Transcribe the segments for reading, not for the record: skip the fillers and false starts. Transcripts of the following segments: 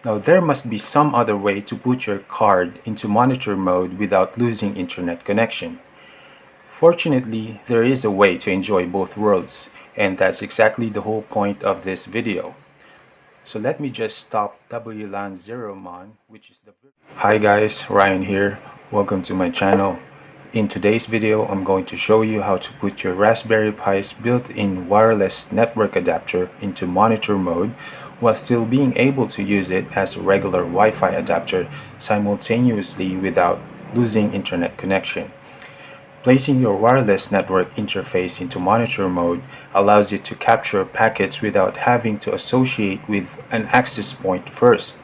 Now there must be some other way to put your card into monitor mode without losing internet connection. Fortunately, there is a way to enjoy both worlds, and that's exactly the whole point of this video. So let me just stop WLAN 0 mon, which is the... Hi guys, Ryan here. Welcome to my channel. In today's video, I'm going to show you how to put your Raspberry Pi's built-in wireless network adapter into monitor mode while still being able to use it as a regular Wi-Fi adapter simultaneously without losing internet connection. Placing your wireless network interface into monitor mode allows you to capture packets without having to associate with an access point first.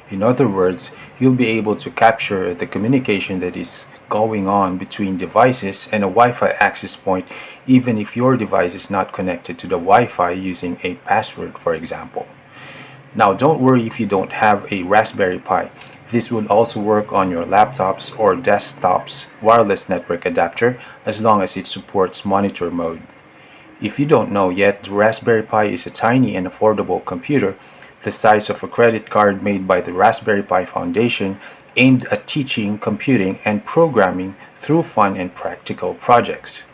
In other words, you'll be able to capture the communication that is going on between devices and a Wi-Fi access point even if your device is not connected to the Wi-Fi using a password, for example. Now don't worry if you don't have a Raspberry Pi. This will also work on your laptops or desktops wireless network adapter as long as it supports monitor mode. If you don't know yet, the Raspberry Pi is a tiny and affordable computer the size of a credit card made by the Raspberry Pi Foundation aimed at teaching computing and programming through fun and practical projects.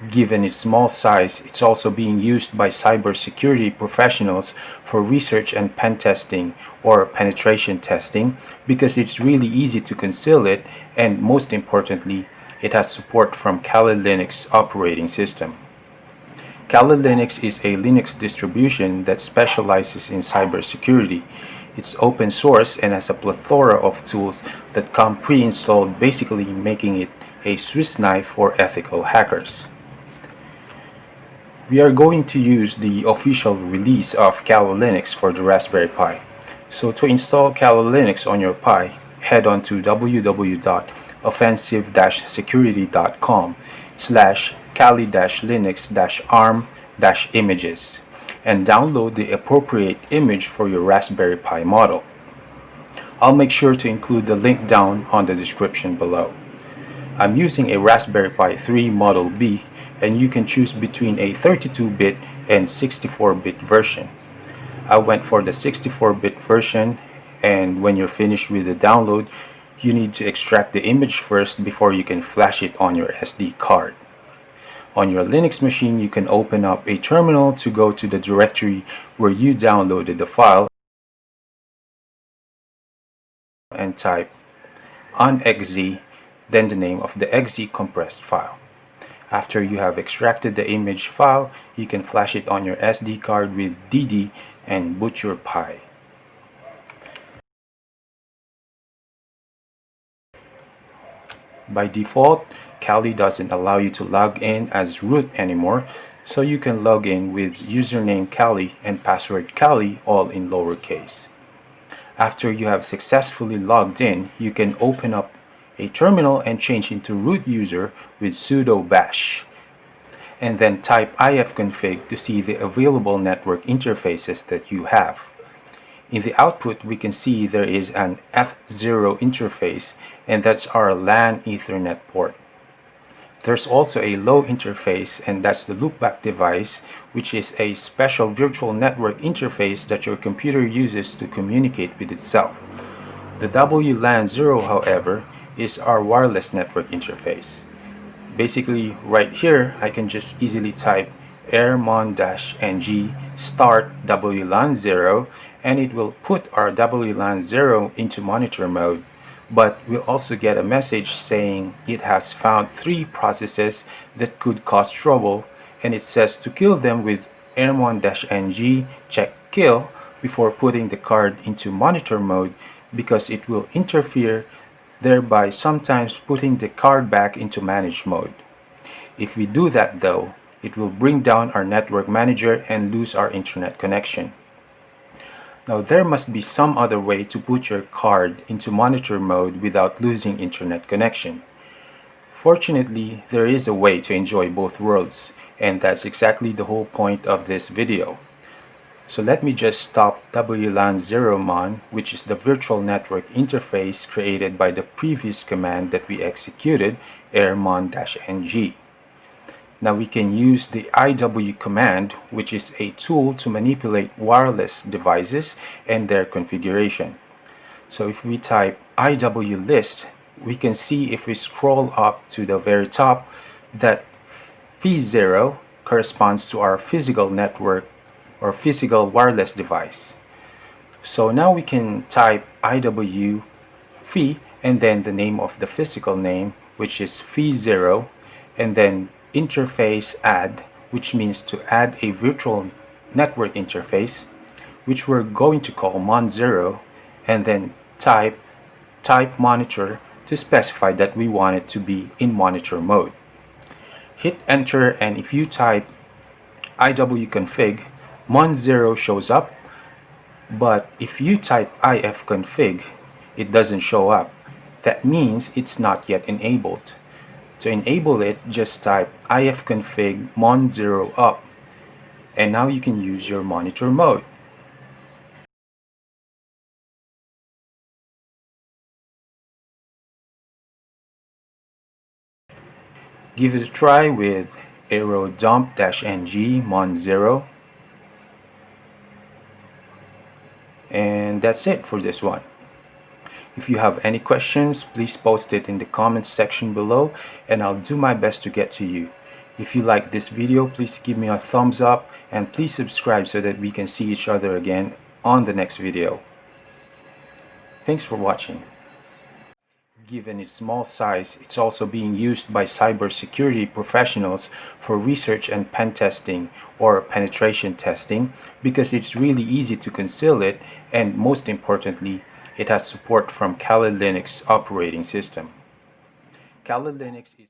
Given its small size, it's also being used by cybersecurity professionals for research and pen testing or penetration testing because it's really easy to conceal it, and most importantly, it has support from Kali Linux operating system. Kali Linux is a Linux distribution that specializes in cybersecurity. It's open source and has a plethora of tools that come pre-installed, basically making it a Swiss knife for ethical hackers. We are going to use the official release of Kali Linux for the Raspberry Pi. So to install Kali Linux on your Pi, head on to www.offensive-security.com/kali-linux-arm-images and download the appropriate image for your Raspberry Pi model. I'll make sure to include the link down on the description below. I'm using a Raspberry Pi 3 Model B, and you can choose between a 32-bit and 64-bit version. I went for the 64-bit version, and when you're finished with the download, you need to extract the image first before you can flash it on your SD card. On your Linux machine, you can open up a terminal to go to the directory where you downloaded the file and type -xz, then the name of the .exe compressed file. After you have extracted the image file, you can flash it on your SD card with DD and boot your Pi. By default, Kali doesn't allow you to log in as root anymore, so you can log in with username Kali and password Kali, all in lowercase. After you have successfully logged in, you can open up a terminal and change into root user with sudo bash, and then type ifconfig to see the available network interfaces that you have. In the output, we can see there is an F0 interface, and that's our LAN Ethernet port. There's also a low interface, and that's the loopback device, which is a special virtual network interface that your computer uses to communicate with itself. The WLAN 0, however, is our wireless network interface. Basically, right here, I can just easily type airmon-ng start WLAN 0, and it will put our WLAN 0 into monitor mode. But we'll also get a message saying it has found 3 processes that could cause trouble, and it says to kill them with airmon-ng check kill before putting the card into monitor mode because it will interfere, thereby sometimes putting the card back into manage mode. If we do that though, it will bring down our network manager and lose our internet connection. Now there must be some other way to put your card into monitor mode without losing internet connection. Fortunately, there is a way to enjoy both worlds, and that's exactly the whole point of this video. So let me just stop WLAN 0 mon, which is the virtual network interface created by the previous command that we executed, airmon-ng. Now we can use the IW command, which is a tool to manipulate wireless devices and their configuration. So if we type IW list, we can see if we scroll up to the very top that phi0 corresponds to our physical network or physical wireless device. So now we can type IW phi and then the name of the physical name, which is phi0, and then interface add, which means to add a virtual network interface, which we're going to call mon0, and then type monitor to specify that we want it to be in monitor mode. Hit enter, and if you type iwconfig, mon0 shows up, but if you type ifconfig, it doesn't show up. That means it's not yet enabled. To enable it, just type ifconfig mon0 up, and now you can use your monitor mode. Give it a try with airodump-ng mon0. And that's it for this one. If you have any questions, please post it in the comments section below and I'll do my best to get to you. If you like this video, please give me a thumbs up and please subscribe so that we can see each other again on the next video. Thanks for watching. Given its small size, it's also being used by cybersecurity professionals for research and pen testing or penetration testing because it's really easy to conceal it, and most importantly, it has support from Kali Linux operating system. Kali Linux is